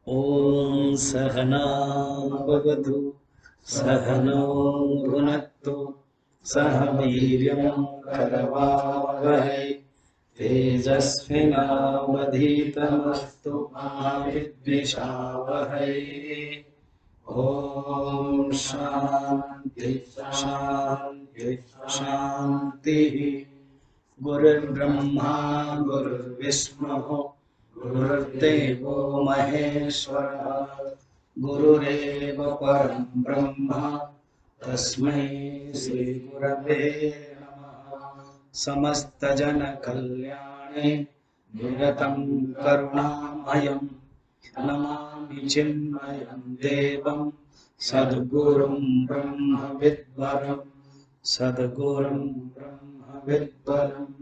ॐ सहना भवतु सहनौ भुनक्तु सह वीर्यं करवावहै तेजस्विनावधीतमस्तु मा विद्विषावहै। ॐ शान्ति शान्ति शान्तिः। गुरुर्ब्रह्मा गुरुर्विष्णुः गुरुर्देवो महेश्वरः गुरुरेव परं ब्रह्म तस्मै श्री गुरवे नमः। समस्तजनकल्याणे निरतं करुणामयं नमामि चिन्मयं देवं सद्गुरुं ब्रह्मविद्वरं सद्गुरुं ब्रह्मविद्वरम्।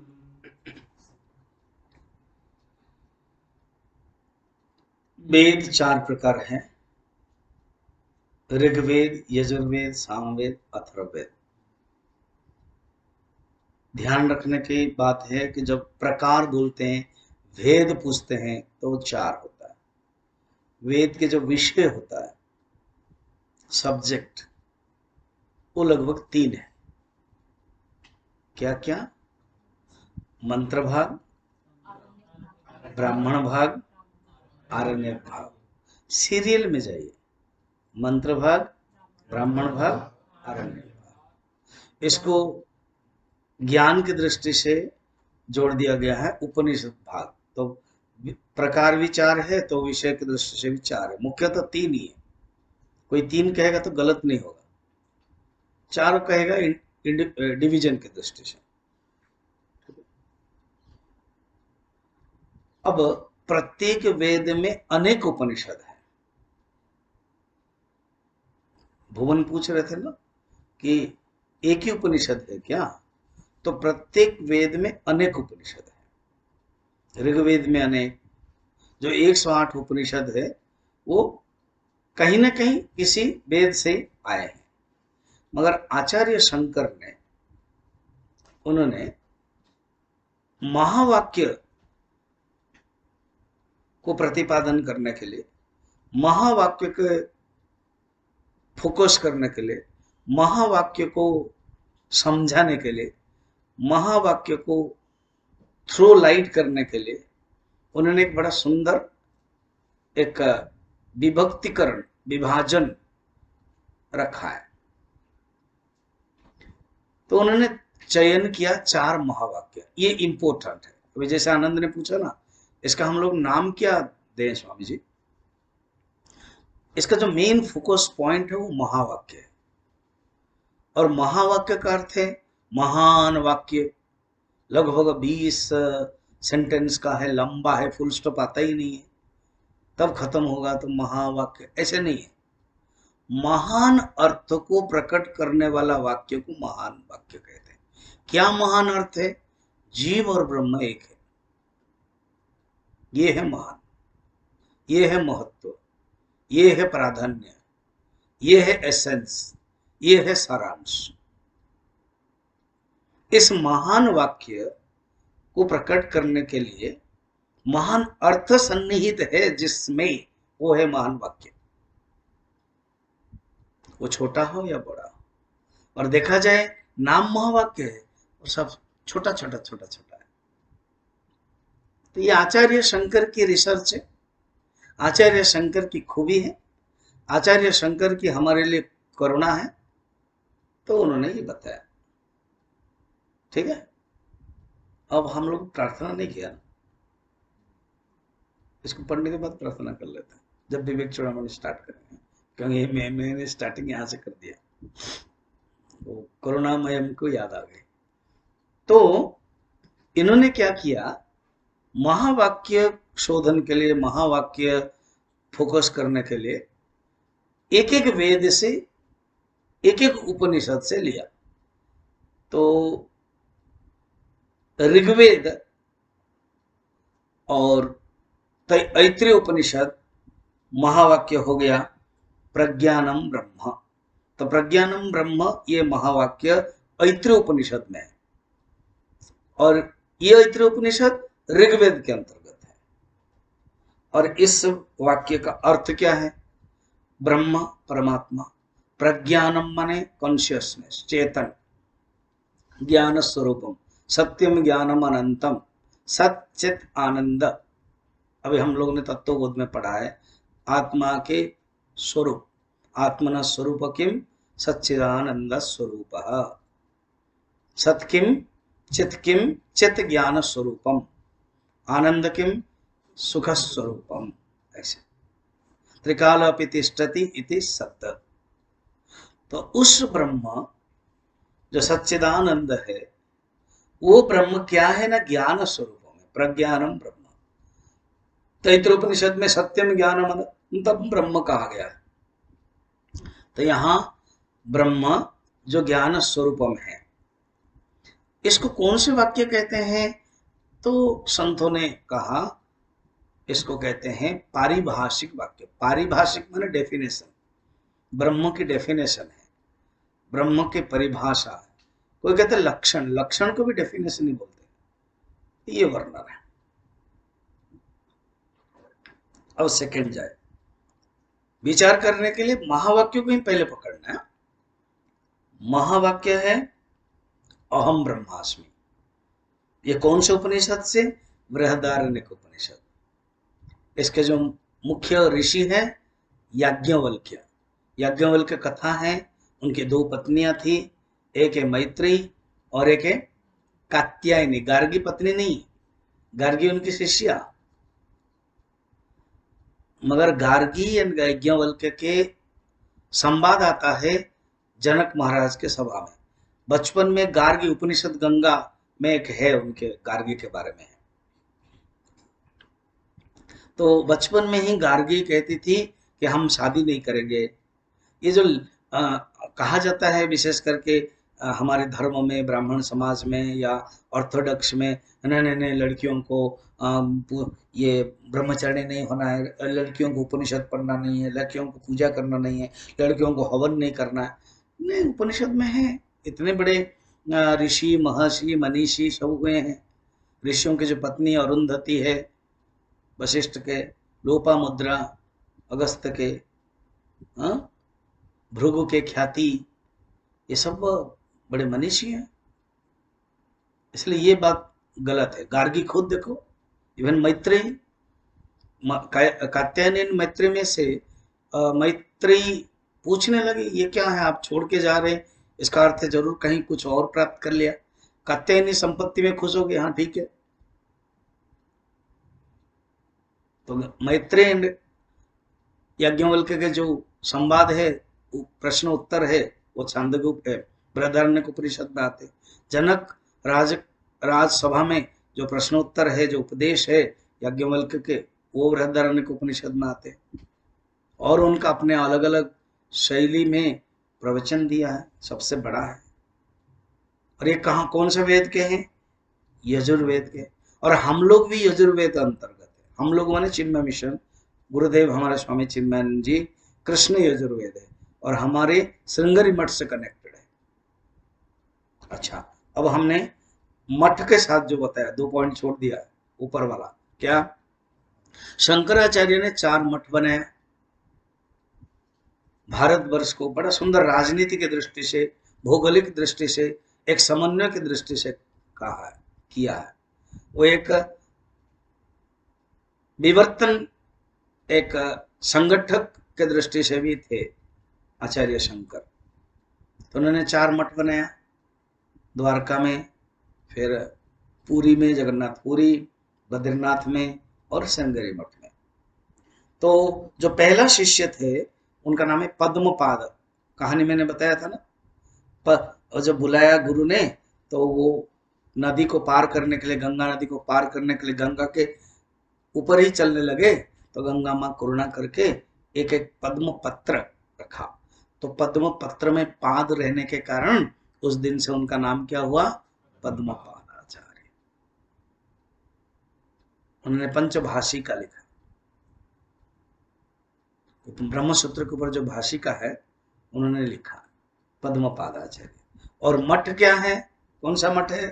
वेद चार प्रकार हैं: ऋग्वेद, यजुर्वेद, सामवेद, अथर्ववेद। ध्यान रखने की बात है कि जब प्रकार बोलते हैं, वेद पूछते हैं तो वो चार होता है। वेद के जो विषय होता है, सब्जेक्ट, वो लगभग तीन है। क्या क्या? मंत्र भाग, ब्राह्मण भाग, आरण्यक भाग। सीरियल में जाइए, मंत्र भाग, ब्राह्मण भाग, आरण्यक भाग। इसको ज्ञान की दृष्टि से जोड़ दिया गया है उपनिषद भाग। तो प्रकार भी चार है तो विषय की दृष्टि से भी चार है। मुख्यतः तीन ही है। कोई तीन कहेगा तो गलत नहीं होगा, चार कहेगा डिवीजन की दृष्टि से। अब प्रत्येक वेद में अनेक उपनिषद है। भुवन पूछ रहे थे ना कि एक ही उपनिषद है क्या? तो प्रत्येक वेद में अनेक उपनिषद है। ऋग्वेद में अनेक, जो 108 उपनिषद है वो कहीं ना कहीं किसी वेद से आए हैं। मगर आचार्य शंकर ने, उन्होंने महावाक्य को प्रतिपादन करने के लिए, महावाक्य के फोकस करने के लिए, महावाक्य को समझाने के लिए, महावाक्य को थ्रो लाइट करने के लिए उन्होंने एक बड़ा सुंदर एक विभक्तिकरण, विभाजन रखा है। तो उन्होंने चयन किया चार महावाक्य। ये इंपॉर्टेंट है। अभी जैसे आनंद ने पूछा ना, इसका हम लोग नाम क्या दें स्वामी जी? इसका जो मेन फोकस पॉइंट है वो महावाक्य है। और महावाक्य का अर्थ है महान वाक्य। लगभग 20 सेंटेंस का है, लंबा है, फुल स्टॉप आता ही नहीं है, तब खत्म होगा तो महावाक्य। ऐसे नहीं है। महान अर्थ को प्रकट करने वाला वाक्य को महान वाक्य कहते हैं। क्या महान अर्थ है? जीव और ब्रह्म एक है, ये है महान, ये है महत्व, ये है प्राधान्य, ये है एसेंस, ये है सारांश। इस महान वाक्य को प्रकट करने के लिए महान अर्थ सन्निहित है जिसमें, वो है महान वाक्य। वो छोटा हो या बड़ा हो। और देखा जाए, नाम महावाक्य है और सब छोटा छोटा छोटा छोटा है। तो ये आचार्य शंकर की रिसर्च है, आचार्य शंकर की खूबी है, आचार्य शंकर की हमारे लिए करुणा है। तो उन्होंने ये बताया। ठीक है। अब हम लोग प्रार्थना नहीं किया, इसको पढ़ने के बाद प्रार्थना कर लेते हैं जब विवेक चूड़ामणि स्टार्ट करेंगे, क्योंकि मैंने स्टार्टिंग यहाँ से कर दिया, वो करुणामय को याद आ गई। तो इन्होंने क्या किया, महावाक्य शोधन के लिए, महावाक्य फोकस करने के लिए एक एक वेद से, एक एक उपनिषद से लिया। तो ऋग्वेद और ऐत्रेय उपनिषद महावाक्य हो गया प्रज्ञानम ब्रह्म। तो प्रज्ञानम ब्रह्म ये महावाक्य ऐत्रेय उपनिषद में है, और ये ऐत्रेय उपनिषद ऋग्वेद के अंतर्गत है। और इस वाक्य का अर्थ क्या है? ब्रह्म परमात्मा, प्रज्ञानम माने कॉन्शियसनेस, चेतन, ज्ञान स्वरूपम, सत्यम ज्ञानम अनंतम, सच्चित आनंद। अभी हम लोग ने तत्वबोध में पढ़ा है आत्मा के स्वरूप, आत्मना स्वरूप किम सच्चिदानंद स्वरूप, सत किम चित ज्ञान स्वरूपम, आनंद किम सुख स्वरूपम। ऐसे त्रिकाल अपि तिष्ठति इति सत्य। तो उस ब्रह्म जो सच्चिदानंद है, वो ब्रह्म क्या है ना? ज्ञान स्वरूप में, प्रज्ञानम ब्रह्म। तैत्रोपनिषद में सत्यम ज्ञानम अनंतम ब्रह्म कहा गया है। तो यहां ब्रह्म जो ज्ञान स्वरूपम है, इसको कौन से वाक्य कहते हैं? तो संतों ने कहा इसको कहते हैं पारिभाषिक वाक्य। पारिभाषिक माने डेफिनेशन, ब्रह्म की डेफिनेशन है, ब्रह्म की परिभाषा है। कोई कहते हैं लक्षण, लक्षण को भी डेफिनेशन ही बोलते हैं, ये वर्णन है। अब सेकंड जाए, विचार करने के लिए महावाक्य को ही पहले पकड़ना है। महावाक्य है अहम ब्रह्मास्मि। ये कौन से उपनिषद से? बृहदारण्यक उपनिषद। इसके जो मुख्य ऋषि हैं याज्ञवल्क्य। याज्ञवल्क्य कथा है, उनकी दो पत्नियां थी, एक है मैत्री और एक है कात्यायनी। गार्गी पत्नी नहीं, गार्गी उनकी शिष्या। मगर गार्गी एंड याज्ञवल्क्य के संवाद आता है जनक महाराज के सभा में। बचपन में गार्गी उपनिषद गंगा में एक है, उनके गार्गी के बारे में है। तो बचपन में ही गार्गी कहती थी कि हम शादी नहीं करेंगे। ये जो कहा जाता है विशेष करके हमारे धर्म में, ब्राह्मण समाज में या ऑर्थोडॉक्स में, नए लड़कियों को ये ब्रह्मचर्य नहीं होना है, लड़कियों को उपनिषद पढ़ना नहीं है, लड़कियों को पूजा करना नहीं है, लड़कियों को हवन नहीं करना है। नहीं, उपनिषद में है। इतने बड़े ऋषि महर्षि मनीषी सब हुए हैं। ऋषियों की जो पत्नी अरुंधति है, वशिष्ठ के, लोपामुद्रा, अगस्त के, भृगु के ख्याति, ये सब बड़े मनीषी हैं। इसलिए ये बात गलत है। गार्गी खुद देखो, इवन मैत्री, कात्यायन मैत्री में से मैत्री पूछने लगी ये क्या है आप छोड़ के जा रहे हैं, इसका अर्थ है जरूर कहीं कुछ और प्राप्त कर लिया। कात्यायनी संपत्ति में खुश हो गए, हाँ ठीक है। तो मैत्री एंड याज्ञवल्क्य के जो संवाद है, प्रश्न उत्तर है, वो छांदोग्य है, बृहदारण्यक उपनिषद में आते। जनक राजसभा में जो प्रश्नोत्तर है, जो उपदेश है याज्ञवल्क्य के, वो बृहदारण्यक उपनिषद में आते। और उनका अपने अलग अलग शैली में प्रवचन दिया है, सबसे बड़ा है। और ये कहाँ कौन से वेद के हैं? यजुर्वेद के। और हम लोग भी यजुर्वेद अंतर्गत है। हम लोग माने चिन्मय मिशन, गुरुदेव हमारे स्वामी चिन्मयानंद जी कृष्ण यजुर्वेद है, और हमारे श्रृंगेरी मठ से कनेक्टेड है। अच्छा, अब हमने मठ के साथ जो बताया, 2 पॉइंट छोड़ दिया है ऊपर वाला। क्या? शंकराचार्य ने 4 मठ बनाए भारतवर्ष को। बड़ा सुंदर राजनीति की दृष्टि से, भौगोलिक दृष्टि से, एक समन्वय की दृष्टि से कहा है, किया है। वो एक विवर्तन, एक संगठक के दृष्टि से भी थे आचार्य शंकर। तो उन्होंने 4 मठ बनाया, द्वारका में, फिर पुरी में जगन्नाथपुरी, बद्रीनाथ में और श्रृंगेरी मठ में। तो जो पहला शिष्य थे उनका नाम है पद्मपाद। कहानी मैंने बताया था ना, और जब बुलाया गुरु ने तो वो नदी को पार करने के लिए, गंगा नदी को पार करने के लिए गंगा के ऊपर ही चलने लगे। तो गंगा माँ करुणा करके एक एक पद्म पत्र रखा। तो पद्म पत्र में पाद रहने के कारण उस दिन से उनका नाम क्या हुआ? पद्मपाद आचार्य। उन्होंने पंचभाषी का लिखा, ब्रह्मसूत्र के ऊपर जो भाषिका है उन्होंने लिखा पद्मपाद आचार्य। और मठ क्या है? कौन सा मठ है?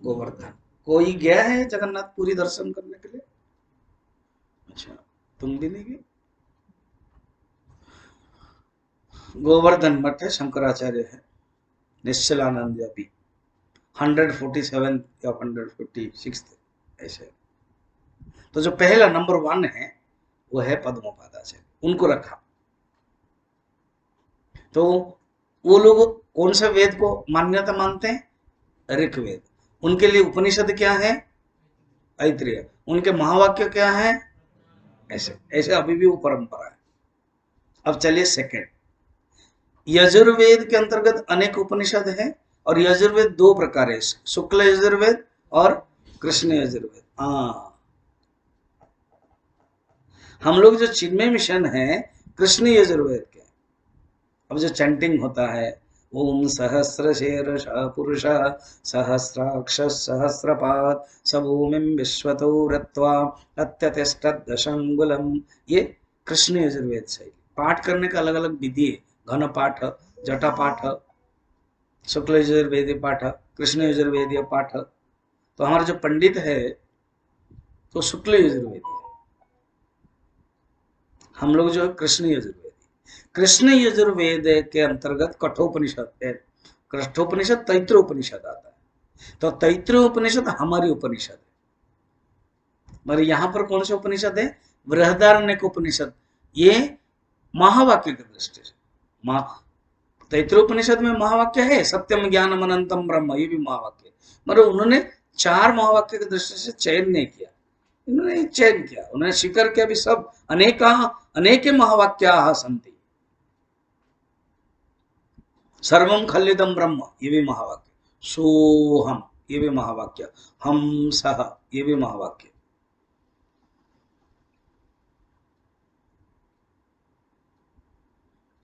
गोवर्धन। कोई गया है जगन्नाथपुरी दर्शन करने के लिए? अच्छा, तुम भी नहीं गए? गोवर्धन मठ है, शंकराचार्य है, निश्चलानंद अभी 147 या 156 ऐसे। तो जो पहला नंबर 1 है वो है पद्मपादाचार्य, उनको रखा। तो वो लोग कौन सा वेद को मान्यता मानते हैं? ऋग्वेद। उनके लिए उपनिषद क्या है? ऐत्रेय। उनके महावाक्य क्या है? ऐसे ऐसे अभी भी वो परंपरा है। अब चलिए सेकंड, यजुर्वेद के अंतर्गत अनेक उपनिषद हैं, और यजुर्वेद दो प्रकार है, शुक्ल यजुर्वेद और कृष्ण यजुर्वेद। हाँ, हम लोग जो चिन्मय मिशन है कृष्ण यजुर्वेद के। अब जो चैंटिंग होता है, ओम सहस्र शीर्ष पुरुष सहस्राक्ष सहस्रपाद सबूमिम विश्वतो रत्वा अत्यतिष्ठत् दशंगुलम, ये कृष्ण यजुर्वेद शैली। पाठ करने का अलग अलग विधि है, घन पाठ, जटा पाठ, शुक्ल यजुर्वेदीय पाठ, कृष्ण यजुर्वेदीय पाठ। तो हमारा जो पंडित है तो शुक्ल यजुर्वेदी है, हम लोग जो है कृष्ण यजुर्वेदी। कृष्ण यजुर्वेद के अंतर्गत कठोपनिषद है, कठोपनिषद तैत्रोपनिषद आता है। तो तैत्रोपनिषद हमारी उपनिषद है। मगर यहाँ पर कौन सा उपनिषद है? बृहदारण्यक उपनिषद। ये महावाक्य की दृष्टि से, तैत्रोपनिषद में महावाक्य है, सत्यम ज्ञानम अनंतम ब्रह्म, ये भी महावाक्य। मगर उन्होंने 4 महावाक्य की दृष्टि से चयन नहीं किया, इन्होंने चयन किया, उन्होंने स्वीकार किया भी सब अनेका अनेके महावाक्याः सन्ति, सर्वम खल्लिदम ब्रह्म, ये भी महावाक्य, सोहम, ये भी महावाक्य, हम सह, ये भी महावाक्य।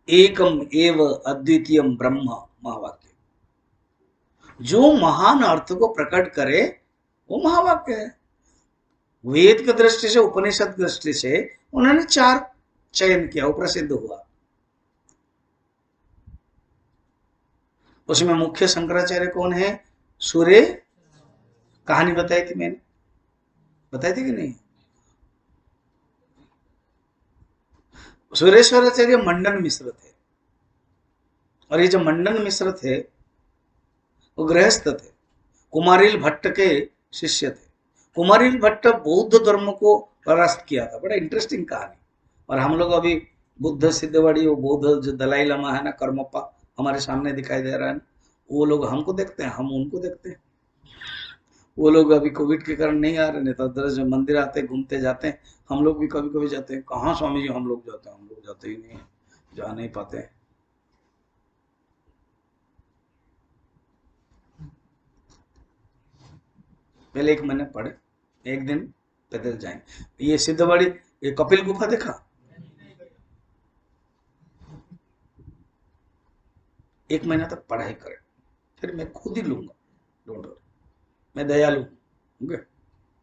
एकम एव अद्वितीयम ब्रह्म, महावाक्य। जो महान अर्थ को प्रकट करे वो महावाक्य है। वेद की दृष्टि से, उपनिषद की दृष्टि से उन्होंने 4 चयन किया, वो प्रसिद्ध हुआ। उसमें मुख्य शंकराचार्य कौन है? सूर्य, कहानी बताई थी मैंने, बताई थी कि नहीं? सुरेश्वराचार्य मंडन मिश्र थे, और ये जो मंडन मिश्र थे वो गृहस्थ थे, कुमारिल भट्ट के शिष्य थे। कुमारिल भट्ट बौद्ध धर्म को परास्त किया था, बड़ा इंटरेस्टिंग कहानी। और हम लोग अभी बुद्ध सिद्धवाड़ी, वो बौद्ध जो दलाई लामा है ना, कर्मप्पा, हमारे सामने दिखाई दे रहा है ना, वो लोग हमको देखते हैं, हम उनको देखते हैं। वो लोग अभी कोविड के कारण नहीं आ रहे, नहीं तो अदर जो मंदिर आते घूमते जाते हैं, हम लोग भी कभी कभी जाते हैं। कहाँ स्वामी जी हम लोग जाते हैं? हम लोग जाते ही नहीं है, जा नहीं पाते हैं। पहले 1 महीने पढ़े, एक दिन पैदल जाएंगे। ये सिद्धवाड़ी, ये कपिल गुफा देखा? 1 महीना तक पढ़ाई करें, फिर मैं खुद ही लूंगा, डोंट वरी, मैं दयालु हूँ,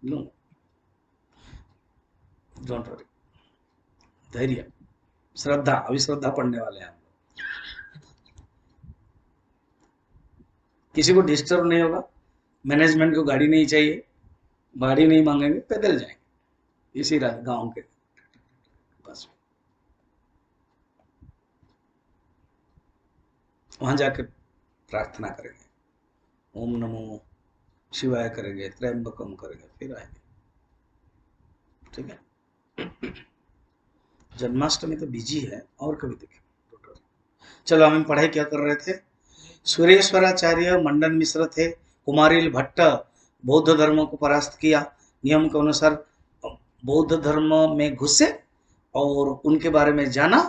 लूंगा, डोंट वरी, धैर्य, श्रद्धा, अभी श्रद्धा पढ़ने वाले हैं हम लोग। किसी को डिस्टर्ब नहीं होगा, मैनेजमेंट को गाड़ी नहीं चाहिए, गाड़ी नहीं मांगेंगे, पैदल जाएंगे इसी रात गांव के पास, वहां जाकर प्रार्थना करेंगे, ओम नमो शिवाय करेंगे, त्रयंबकम करेंगे, फिर आएंगे। ठीक है, जन्माष्टमी तो बिजी है, और कभी देखें। चलो, हम पढ़ाई क्या कर रहे थे? सुरेश्वराचार्य मंडन मिश्र थे, कुमारिल भट्ट बौद्ध धर्म को परास्त किया, नियम के अनुसार बौद्ध धर्म में घुसे और उनके बारे में जाना,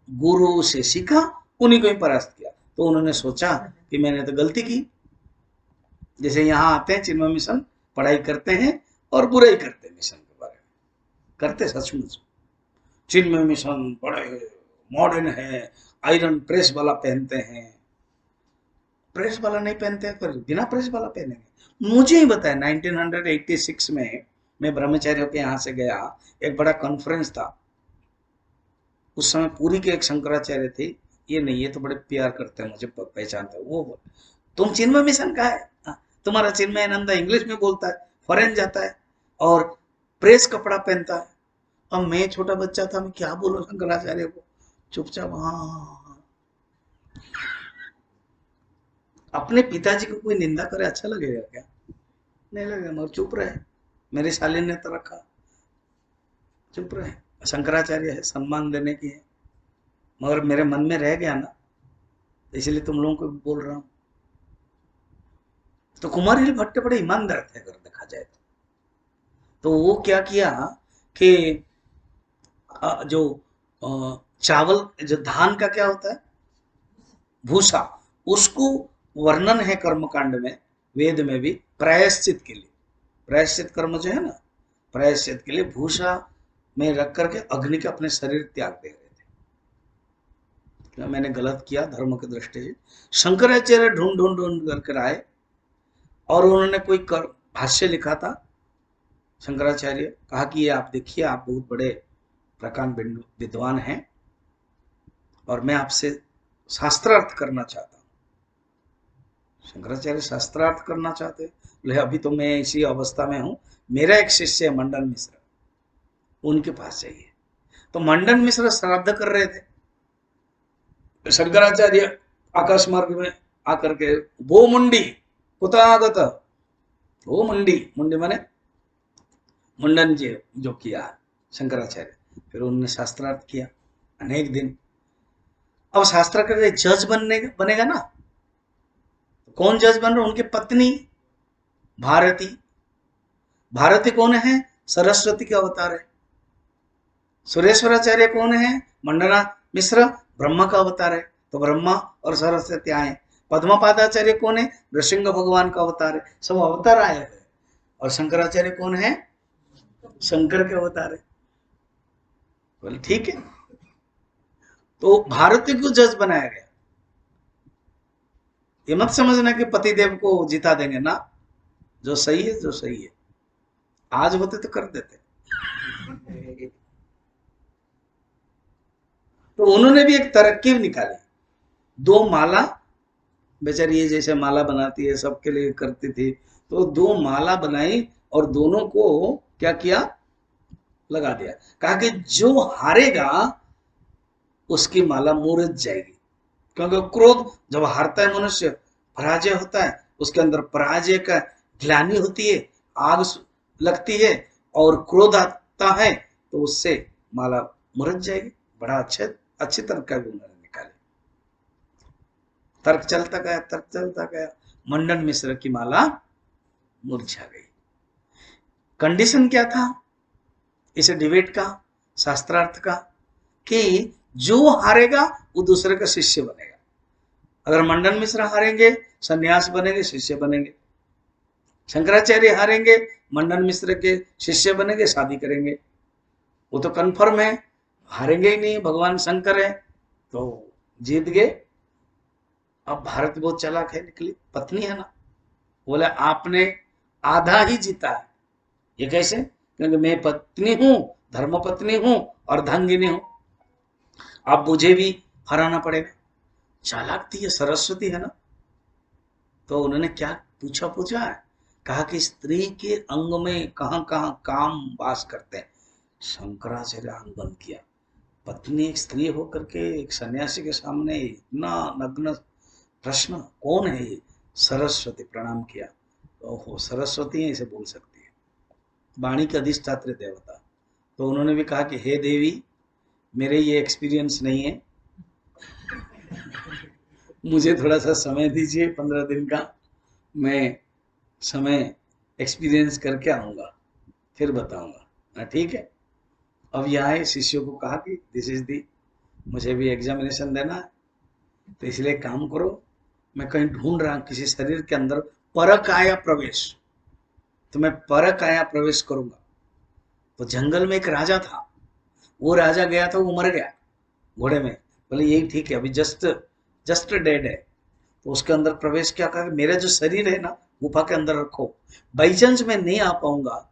गुरु से सीखा, उन्हीं को ही परास्त किया। तो उन्होंने सोचा कि मैंने तो गलती की। जैसे यहाँ आते हैं चिन्मय मिशन, पढ़ाई करते हैं और बुराई करते हैं मिशन के बारे में, करते सचमुच। चिन्मय मिशन बड़े मॉडर्न है, आयरन प्रेस वाला पहनते हैं। प्रेस वाला नहीं पहनते हैं, पर बिना प्रेस वाला पहनेंगे। मुझे ही बताया, 1986 में मैं ब्रह्मचार्यों के यहाँ से गया, एक बड़ा कॉन्फ्रेंस था। उस समय पूरी के एक शंकराचार्य थे, ये नहीं, ये तो बड़े प्यार करते हैं, मुझे पहचानते हैं। वो बोले, तुम चिन्मय मिशन का है? तुम्हारा चिन्मय आनंद इंग्लिश में बोलता है, फॉरेन जाता है और प्रेस कपड़ा पहनता है, अब मैं छोटा बच्चा था, मैं क्या बोलूं शंकराचार्य को, चुपचाप हाँ हाँ, हाँ, हाँ। अपने पिताजी को कोई निंदा करे अच्छा लगेगा क्या? नहीं लगेगा, मगर चुप रहे। मेरी शालीन ने तो रखा, चुप रहे। शंकराचार्य है, सम्मान देने की है, मगर मेरे मन में रह गया ना, इसलिए तुम लोगों को बोल रहा हूँ। तो कुमार भट्ट बड़े ईमानदार थे अगर देखा जाए तो वो क्या किया कि जो चावल, जो धान का क्या होता है, भूसा, उसको वर्णन है कर्मकांड में, वेद में भी, प्रायश्चित के लिए, प्रायश्चित कर्म जो है ना, प्रायश्चित के लिए भूसा में रख करके अग्नि के अपने शरीर त्याग दे रहे थे। क्या मैंने गलत किया धर्म की दृष्टि से? शंकराचार्य ढूंढ ढूंढ ढूंढ करके आए और उन्होंने कोई भाष्य लिखा था। शंकराचार्य कहा कि ये आप देखिए, आप बहुत बड़े प्रकांड विद्वान हैं और मैं आपसे शास्त्रार्थ करना चाहता हूँ। शंकराचार्य शास्त्रार्थ करना चाहते, बोले अभी तो मैं इसी अवस्था में हूँ, मेरा एक शिष्य है मंडन मिश्र, उनके पास जाइए। तो मंडन मिश्र श्राद्ध कर रहे थे। शंकराचार्य आकाश मार्ग में आकर के, वो मुंडी कुतागत, वो मुंडी, मुंडी माने मुंडन जी जो किया शंकराचार्य, फिर उन्होंने शास्त्रार्थ किया अनेक दिन। अब शास्त्र का जज बनेगा ना, कौन जज बन रहा? उनकी पत्नी भारती। भारती कौन है? सरस्वती के अवतार है। सुरेश्वराचार्य कौन है? मंडना मिश्र ब्रह्मा का अवतार है। तो ब्रह्मा और सरस्वती आए। पद्मपादाचार्य कौन है? नृसिंह भगवान का अवतार है। सब अवतार आए हैं। और शंकराचार्य कौन है? शंकर के अवतार है। बोले ठीक है। तो भारती को जज बनाया गया। ये मत समझना कि पतिदेव को जिता देंगे ना, जो सही है जो सही है, आज होते तो कर देते। तो उन्होंने भी एक तरकीब निकाली, दो माला, बेचारी ये जैसे माला बनाती है सबके लिए करती थी, तो दो माला बनाई और दोनों को क्या किया, लगा दिया। कहा कि जो हारेगा उसकी माला मुरझ जाएगी, क्योंकि क्रोध जब हारता है मनुष्य, पराजय होता है, उसके अंदर पराजय का ग्लानि होती है, आग लगती है और क्रोध आता है, तो उससे माला मुरझ जाएगी। बड़ा अच्छे तर्क का भी उन्होंने निकाले। तर्क चलता गया, मंडन मिश्र की माला मुरझा गई। कंडीशन क्या था इस डिबेट का, शास्त्रार्थ का, कि जो हारेगा वो दूसरे का शिष्य बनेगा। अगर मंडन मिश्र हारेंगे सन्यास बनेंगे, शिष्य बनेंगे। शंकराचार्य हारेंगे, मंडन मिश्र के शिष्य बनेंगे, शादी करेंगे। वो तो कन्फर्म है, हारेंगे ही नहीं, भगवान शंकर है, तो जीत गए। अब भारत बहुत चालाक है, निकली पत्नी है ना, बोले आपने आधा ही जीता है। ये कैसे? क्योंकि मैं पत्नी हूं, धर्म पत्नी हूं और धंगिनी हूं, अब मुझे भी हराना पड़ेगा। चालाक थी ये, सरस्वती है ना। तो उन्होंने क्या पूछा है, कहा कि स्त्री के अंग में कहां कहां काम वास करते हैं। शंकराचार्य आंख बंद किया। पत्नी एक स्त्री होकर के एक सन्यासी के सामने इतना नग्न प्रश्न, कौन है ये? सरस्वती। प्रणाम किया। ओहो, सरस्वती है, इसे बोल सकती है, वाणी के अधिष्ठात्री देवता। तो उन्होंने भी कहा कि हे देवी, मेरे ये एक्सपीरियंस नहीं है, मुझे थोड़ा सा समय दीजिए, 15 दिन का, मैं समय एक्सपीरियंस करके आऊंगा, फिर बताऊंगा। ठीक है। अब यहाँ शिष्यों को कहा कि दिस इज दी, मुझे भी एग्जामिनेशन देना है, तो इसलिए काम करो, मैं कहीं ढूंढ रहा हूं किसी शरीर के अंदर परकाया प्रवेश, तो मैं परकाया प्रवेश करूंगा। तो जंगल में एक राजा था, वो राजा गया था, वो मर गया घोड़े में। बोले यही ठीक है, अभी जस्ट डेड है, तो उसके अंदर प्रवेश क्या कर, मेरा जो शरीर है ना गुफा के अंदर रखो, बाई चांस मैं नहीं आ पाऊंगा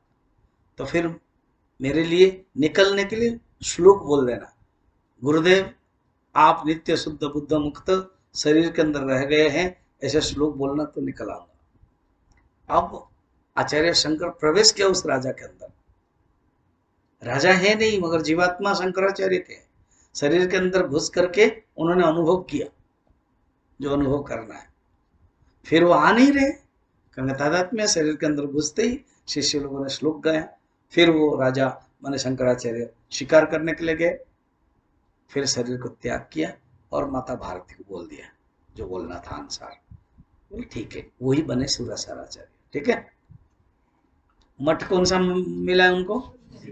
तो फिर मेरे लिए निकलने के लिए श्लोक बोल देना, गुरुदेव आप नित्य शुद्ध बुद्ध मुक्त शरीर के अंदर रह गए हैं, ऐसे श्लोक बोलना तो निकल आऊंगा। अब आचार्य शंकर प्रवेश किया उस राजा के अंदर। राजा है नहीं, मगर जीवात्मा शंकराचार्य थे। शरीर के अंदर घुस करके उन्होंने अनुभव किया जो अनुभव करना है। फिर वो आ नहीं रहे, क्योंकि तादात्म्य शरीर के अंदर घुसते ही शिष्य लोगों ने श्लोक गाया। फिर वो राजा माने शंकराचार्य शिकार करने के लिए गए, फिर शरीर को त्याग किया और माता भारती को बोल दिया जो बोलना था अनुसार। बोले ठीक है, वही बने सूरसाराचार्य। ठीक है। मठ कौन सा मिला है उनको?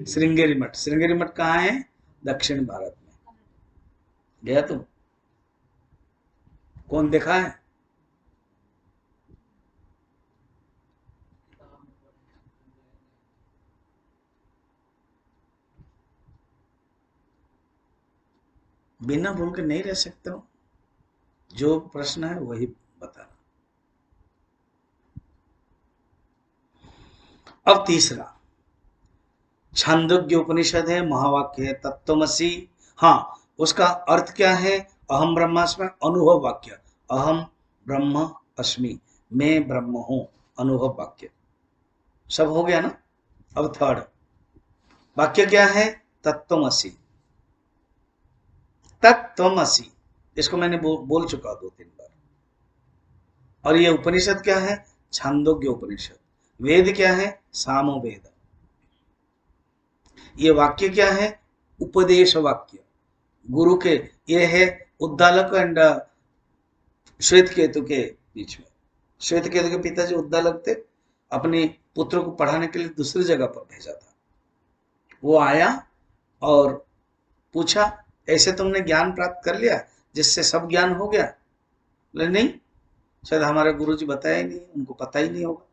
श्रृंगेरी मठ। श्रृंगेरी मठ कहाँ है? दक्षिण भारत में। गया तुम? कौन देखा है? बिना बोल के नहीं रह सकते हो। जो प्रश्न है वही बताना। अब तीसरा छांदोग्य उपनिषद है, महावाक्य है तत्त्वमसि। हाँ, उसका अर्थ क्या है? अहम ब्रह्मास्मि, अनुभव वाक्य। अहम ब्रह्म अस्मि, मैं ब्रह्म हूं, अनुभव वाक्य। सब हो गया ना। अब थर्ड वाक्य क्या है? तत्त्वमसि। तत्त्वमसि, इसको मैंने बोल चुका 2-3 बार। और ये उपनिषद क्या है? छांदोग्य उपनिषद। वेद क्या है? सामवेद। ये वाक्य क्या है? उपदेश वाक्य। गुरु के, ये है उद्दालक एंड श्वेत केतु के बीच में। श्वेत केतु के पिताजी उद्दालक थे, अपने पुत्र को पढ़ाने के लिए दूसरी जगह पर भेजा था। वो आया और पूछा, ऐसे तुमने ज्ञान प्राप्त कर लिया जिससे सब ज्ञान हो गया? बोले नहीं, शायद हमारे गुरुजी बताया ही नहीं, उनको पता ही नहीं होगा।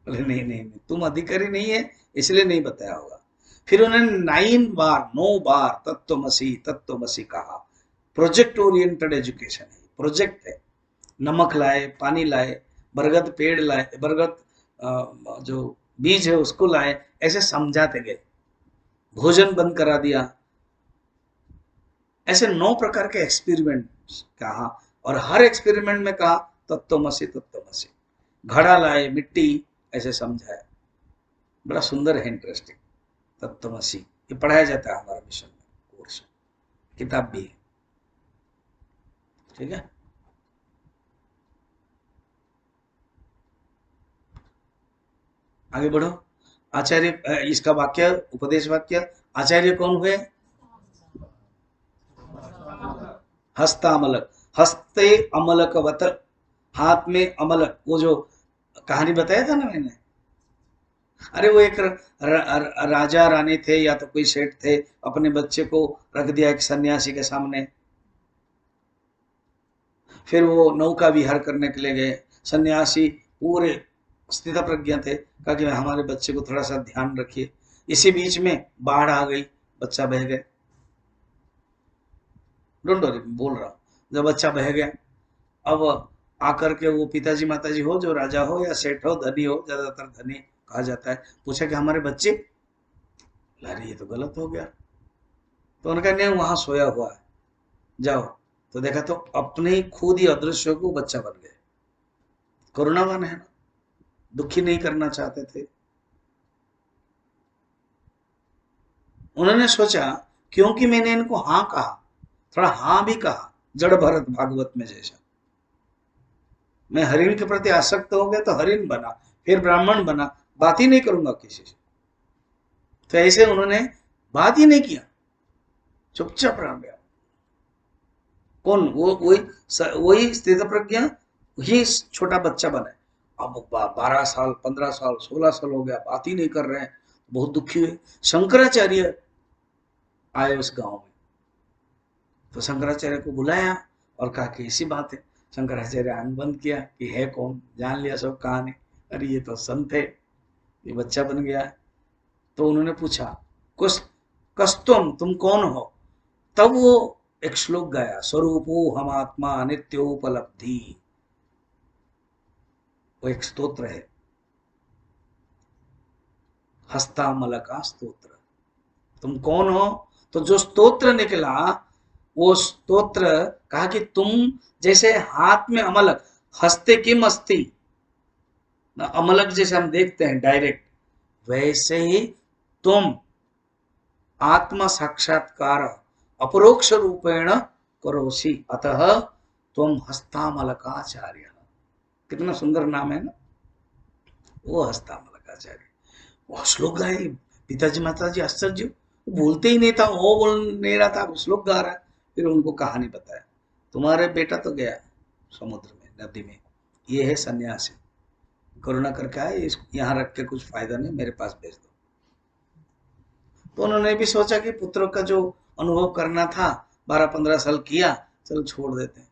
बोले नहीं नहीं नहीं, तुम अधिकारी नहीं है इसलिए नहीं बताया होगा। फिर उन्होंने 9 बार तत्त्वमसि कहा। प्रोजेक्ट ओरिएंटेड एजुकेशन है, प्रोजेक्ट है। नमक लाए, पानी लाए, बरगद पेड़ लाए, बरगद जो बीज है उसको लाए, ऐसे समझाते गए। भोजन बंद करा दिया। ऐसे 9 प्रकार के एक्सपेरिमेंट कहा, और हर एक्सपेरिमेंट में कहा तत्त्वमसि तत्त्वमसि। घड़ा लाए, मिट्टी, ऐसे समझाया। बड़ा सुंदर है, इंटरेस्टिंग। तत्त्वमसि ये पढ़ाया जाता है हमारा मिशन में, कोर्स किताब भी है। ठीक है। आगे बढ़ो। आचार्य, इसका वाक्य उपदेश वाक्य। आचार्य कौन हुए? हस्तामलक। हस्ते अमलकवत, हाथ में अमलक। वो जो कहानी बताया था ना मैंने, अरे वो एक राजा रानी थे या तो कोई सेठ थे, अपने बच्चे को रख दिया एक सन्यासी के सामने। फिर वो नौका विहार करने के लिए गए। सन्यासी पूरे स्थित प्रज्ञा थे, कहा कि हमारे बच्चे को थोड़ा सा ध्यान रखिए। इसी बीच में बाढ़ आ गई, बच्चा बह गया। डोंट वरी, बोल रहा हूँ। जब बच्चा बह गया, अब आकर के वो पिताजी माताजी हो, जो राजा हो या सेठ हो, धनी हो, ज्यादातर धनी कहा जाता है, पूछा कि हमारे बच्चे। अरे ये तो गलत हो गया। तो उनका नहीं, वहां सोया हुआ है, जाओ। तो देखा तो अपने ही खुद ही अदृश्य को बच्चा बन गए। करुणावान है ना, दुखी नहीं करना चाहते थे। उन्होंने सोचा क्योंकि मैंने इनको हाँ कहा, थोड़ा हाँ भी कहा, जड़ भरत भागवत में जैसा। मैं हरिण के प्रति आसक्त हो गया तो हरिण बना, फिर ब्राह्मण बना, बात ही नहीं करूंगा किसी से। तो ऐसे उन्होंने बात ही नहीं किया, चुपचाप रह गया। कौन? वो वही स्थित प्रज्ञा ही छोटा बच्चा बने। अब 12 साल, 15 साल, 16 साल हो गया, बात ही नहीं कर रहे हैं। बहुत दुखी हुए। शंकराचार्य आए उस गांव में, तो शंकराचार्य को बुलाया और कहा कि ऐसी बात है। शंकराचार्य आंख बंद किया कि है कौन, जान लिया सब कहानी। अरे ये तो संत है, ये बच्चा बन गया। तो उन्होंने पूछा, कुछ कस्तुम, तुम कौन हो? तब वो एक श्लोक गाया, स्वरूपो हम आत्मा नित्योपलब्धि। वो एक स्तोत्र है, हस्तामल का स्तोत्र। तुम कौन हो? तो जो स्तोत्र निकला, वो स्तोत्र कहा कि तुम जैसे हाथ में अमलक, हस्ते किम अस्ति, अमलक जैसे हम देखते हैं डायरेक्ट, वैसे ही तुम आत्मा साक्षात्कार अपरोक्ष रूपेण करोसि अतः त्वम हस्तामलकाचार्य। कितना सुंदर नाम है ना, वो हस्तामलकाचार्य। वो श्लोक गाए पिताजी माताजी आश्चर्य, बोलते ही नहीं था, वो बोल नहीं रहा था, श्लोक गा रहा है। फिर उनको कहानी बताया, तुम्हारे बेटा तो गया समुद्र में, नदी में, ये है सन्यासी, करुणा करके आए, यहाँ रख के कुछ फायदा नहीं, मेरे पास भेज दो। तो उन्होंने भी सोचा कि पुत्रों का जो अनुभव करना था 12-15 साल किया, चलो छोड़ देते हैं।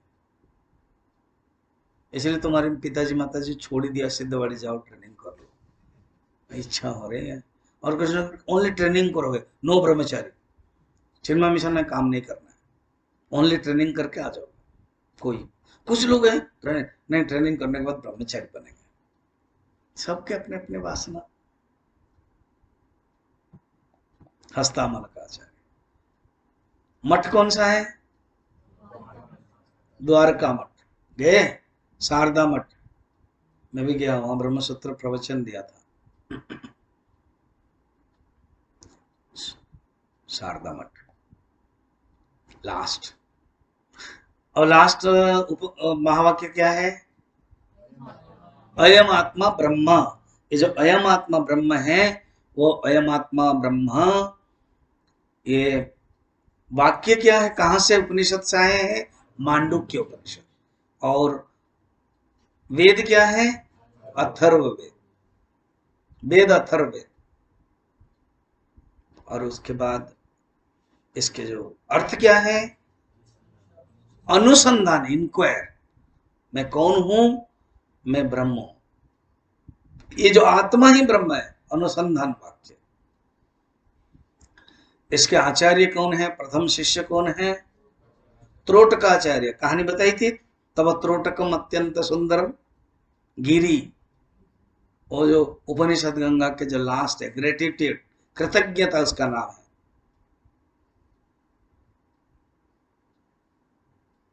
इसलिए तुम्हारे पिताजी माताजी छोड़ ही दिया, सिद्धवाड़ी जाओ ट्रेनिंग कर लो, इच्छा हो रही है। और कुछ ओनली ट्रेनिंग करोगे, नो ब्रह्मचारी, सिनेमा मिशन में काम नहीं करना है, ओनली ट्रेनिंग करके आ जाओ। कोई कुछ लोग हैं नहीं, ट्रेनिंग करने के बाद ब्रह्मचारी बनेंगे। सबके अपने अपने वासना। हस्तामलकाचार्य। मठ कौन सा है? द्वारका मठ गए, शारदा मठ में भी गया, वहां ब्रह्मसूत्र प्रवचन दिया था। शारदा मठ लास्ट। और लास्ट महावाक्य क्या है? अयम आत्मा ब्रह्म। ये जो अयम आत्मा ब्रह्म है, वो अयम आत्मा ब्रह्म, ये वाक्य क्या है, कहां से उपनिषद से आए हैं? मांडुक्य उपनिषद। और वेद क्या है? अथर्व वेद, वेद अथर्व वेद। और उसके बाद इसके जो अर्थ क्या है? अनुसंधान, इंक्वायर, मैं कौन हूं? मैं ब्रह्म हूं। ये जो आत्मा ही ब्रह्म है, अनुसंधान वाक्य। इसके आचार्य कौन है? प्रथम शिष्य कौन है? त्रोटकाचार्य। कहानी बताई थी, तब त्रोटकम अत्यंत सुंदरम गिरी। वो जो उपनिषद गंगा के जो लास्ट है, ग्रेटिट्यूड, कृतज्ञता, उसका नाम है।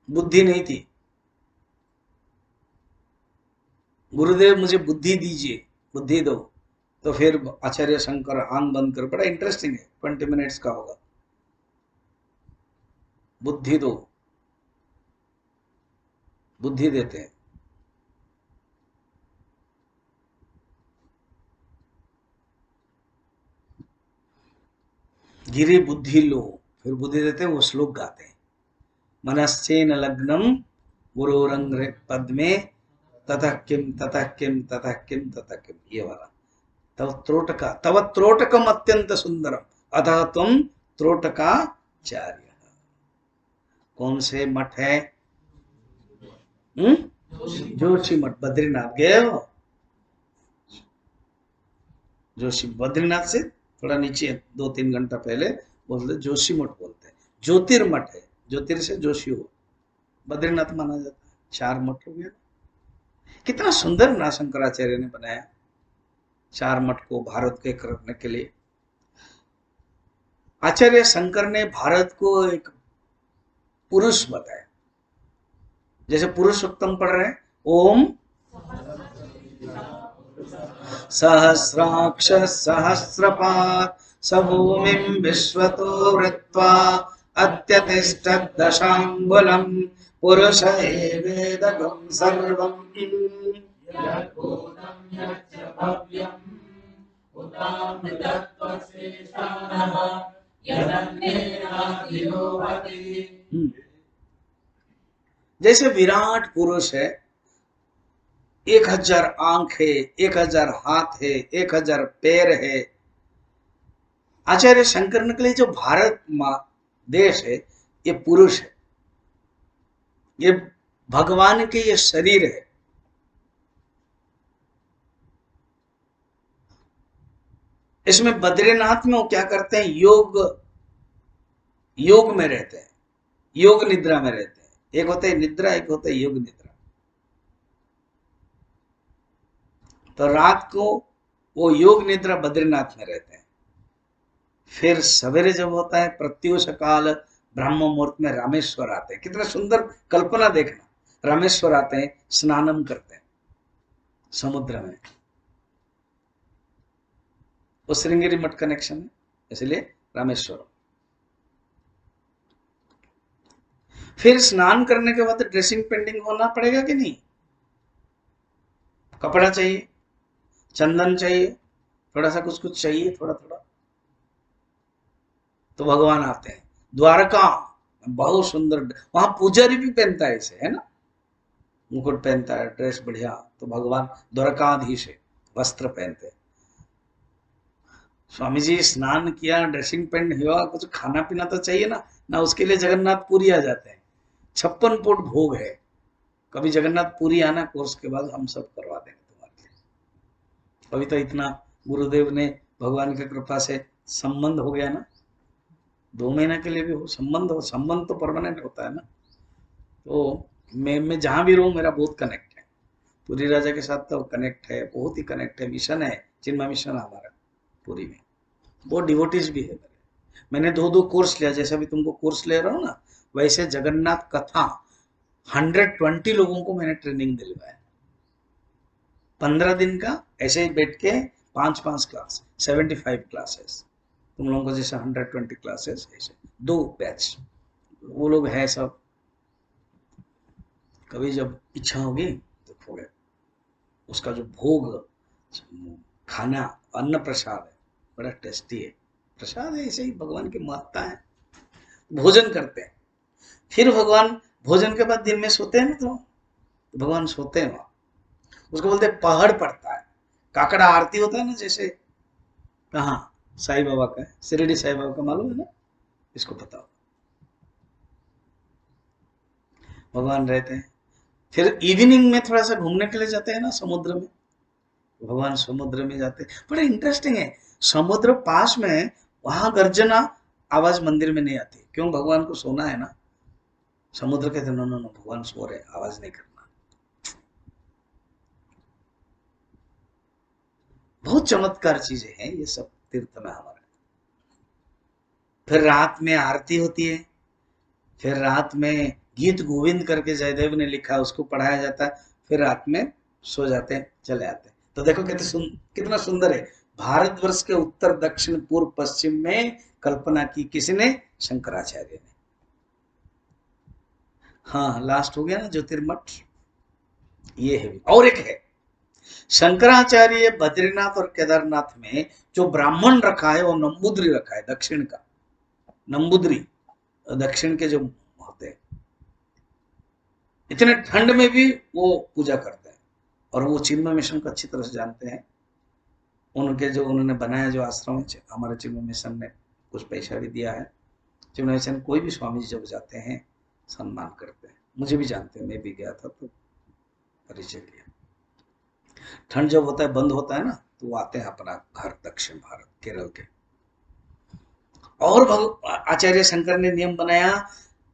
बुद्धि नहीं थी, गुरुदेव मुझे बुद्धि दीजिए, बुद्धि दो। तो फिर आचार्य शंकर आंख बंद कर, बड़ा इंटरेस्टिंग है, 20 मिनट्स का होगा। बुद्धि दो, बुद्धि देते हैं। गिरी बुद्धि लो, फिर बुद्धि देते हैं, वो श्लोक गाते हैं। मनश्चेन लग्नम गुरुरंग पद्मे ततः किम ततः किम ततः किम ततः किम, ये वाला। तव त्रोटकम अत्यंत सुंदरम अतः तुम त्रोटकाचार्य। कौन से मठ है? जोशी मठ, बद्रीनाथ गए हो? जोशी, बद्रीनाथ से थोड़ा नीचे 2-3 घंटा पहले बोलते जोशी मठ बोलते हैं। ज्योतिर्मठ है, ज्योतिर से जोशी हो, बद्रीनाथ माना जाता है। 4 मठ हो गया। कितना सुंदर ना शंकराचार्य ने बनाया 4 मठ को भारत के करने के लिए। आचार्य शंकर ने भारत को एक पुरुष बताया, जैसे पुरुषोत्तम पढ़ रहे हैं, ओम सहस्राक्ष सहस्रपाद सभूमिं विश्वतो वृत्वा अत्यतिष्ठद्दशांगुलम् पुरुष एवेदगं सर्वम्। जैसे विराट पुरुष है, 1000 आंख है, 1000 हाथ है, 1000 पैर है। आचार्य शंकर के लिए जो भारत देश है, ये पुरुष है, ये भगवान के ये शरीर है। इसमें बद्रीनाथ में वो क्या करते हैं? योग में रहते हैं, योग निद्रा में रहते हैं। एक होता है निद्रा, एक होता है योग निद्रा। तो रात को वो योग निद्रा बद्रीनाथ में रहते हैं। फिर सवेरे जब होता है प्रत्यूष काल ब्रह्म मुहूर्त में रामेश्वर आते हैं। कितना सुंदर कल्पना देखना, रामेश्वर आते हैं, स्नानम करते हैं समुद्र में। वो श्रृंगेरी मठ कनेक्शन है, इसलिए रामेश्वरम। फिर स्नान करने के बाद ड्रेसिंग पेंडिंग होना पड़ेगा कि नहीं? कपड़ा चाहिए, चंदन चाहिए, थोड़ा सा कुछ कुछ चाहिए, थोड़ा थोड़ा। तो भगवान आते हैं द्वारका, बहुत सुंदर, वहां पुजारी भी पहनता है इसे, है ना, मुकुट पहनता है, ड्रेस बढ़िया। तो भगवान द्वारकाधीश है, वस्त्र पहनते हैं। स्वामी जी स्नान किया, ड्रेसिंग पेंट हुआ, कुछ खाना पीना तो चाहिए ना, ना उसके लिए जगन्नाथपुरी आ जाते हैं। 56 फुट भोग है, कभी जगन्नाथपुरी आना, कोर्स के बाद हम सब करवा देंगे तुम्हारे लिए। अभी तो इतना गुरुदेव ने भगवान की कृपा से संबंध हो गया ना, 2 महीने के लिए भी हो संबंध, हो संबंध तो परमानेंट होता है ना। तो मैं जहां भी रहूं मेरा बहुत कनेक्ट है, पुरी राजा के साथ तो कनेक्ट है, बहुत ही कनेक्ट है। मिशन है, चिन्मय मिशन हमारा पुरी में, बहुत डिवोटीज भी है। मैंने 2-2 कोर्स लिया, जैसे अभी तुमको कोर्स ले रहा हूँ ना, वैसे जगन्नाथ कथा 120 लोगों को मैंने ट्रेनिंग दिलवाया, 15 दिन का, ऐसे ही बैठ के 5-5 क्लास, 75 क्लासेस। तुम लोगों को जैसे 120 क्लासेस, ऐसे 2 बैच। वो लोग है सब, कभी जब इच्छा होगी तो थोड़े उसका जो भोग खाना, अन्न प्रसाद है, बड़ा टेस्टी है प्रसाद है, ऐसे ही भगवान की महत्ता है। भोजन करते हैं, फिर भगवान भोजन के बाद दिन में सोते हैं ना, तो भगवान सोते हैं वहां, उसको बोलते हैं पहाड़ पड़ता है, काकड़ा आरती होता है ना, जैसे कहाँ साईं बाबा का है, शिरडी साईं बाबा का, मालूम है ना, इसको पता हो। भगवान रहते हैं, फिर इवनिंग में थोड़ा सा घूमने के लिए जाते हैं ना समुद्र में, भगवान समुद्र में जाते हैं। बड़ा इंटरेस्टिंग है, समुद्र पास में, वहां गर्जना आवाज मंदिर में नहीं आती, क्यों? भगवान को सोना है ना। समुद्र कहते नो नो नो, भगवान सो रहे, आवाज नहीं करना। बहुत चमत्कार चीजें हैं ये सब तीर्थ में हमारे। फिर रात में आरती होती है, फिर रात में गीत गोविंद करके जयदेव ने लिखा, उसको पढ़ाया जाता है, फिर रात में सो जाते हैं, चले आते हैं। तो देखो कितना सुंदर है। भारतवर्ष के उत्तर दक्षिण पूर्व पश्चिम में कल्पना की किसने? शंकराचार्य ने। हाँ, लास्ट हो गया ना ज्योतिर्मठ, ये है। और एक है, शंकराचार्य बद्रीनाथ और केदारनाथ में जो ब्राह्मण रखा है वो नंबूद्री रखा है, दक्षिण का नंबूद्री, दक्षिण के जो होते हैं, इतने ठंड में भी वो पूजा करते हैं। और वो चिन्मय मिशन को अच्छी तरह से जानते हैं, उनके जो उन्होंने बनाया जो आश्रम है, हमारे चिन्मय मिशन ने कुछ पैसा भी दिया है। चिन्मय मिशन कोई भी स्वामी जी जब जाते हैं सम्मान करते हैं, मुझे भी जानते हैं, मैं भी गया था तो परिचय लिया। ठंड जब होता है, बंद होता है ना, तो वो आते हैं अपना घर दक्षिण भारत, केरल के। और आचार्य शंकर ने नियम बनाया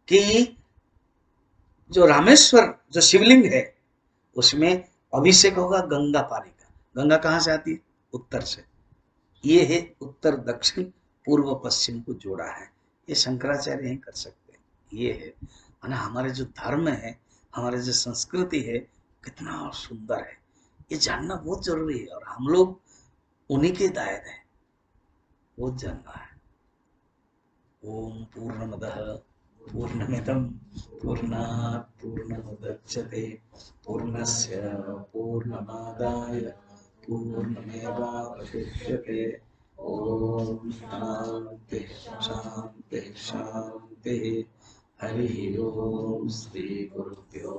कि जो रामेश्वर जो शिवलिंग है उसमें अभिषेक होगा गंगा पानी का। गंगा कहाँ से आती है? उत्तर से। ये है उत्तर दक्षिण पूर्व पश्चिम को जोड़ा है, ये शंकराचार्य ही कर सकते हैं। ये है ना, हमारे जो धर्म है, हमारे जो संस्कृति है, कितना सुंदर है, ये जानना बहुत जरूरी है। और हम लोग उन्हीं के दायरे हैं, बहुत जानना है। ओम पूर्णमदः पूर्णमिदं पूर्णात् पूर्णमुदच्यते पूर्णस्य पूर्णमादाय पूर्णमेवावशिष्यते। ओम शांति शांति शांति। हरि ओम। श्री गुरुभ्यो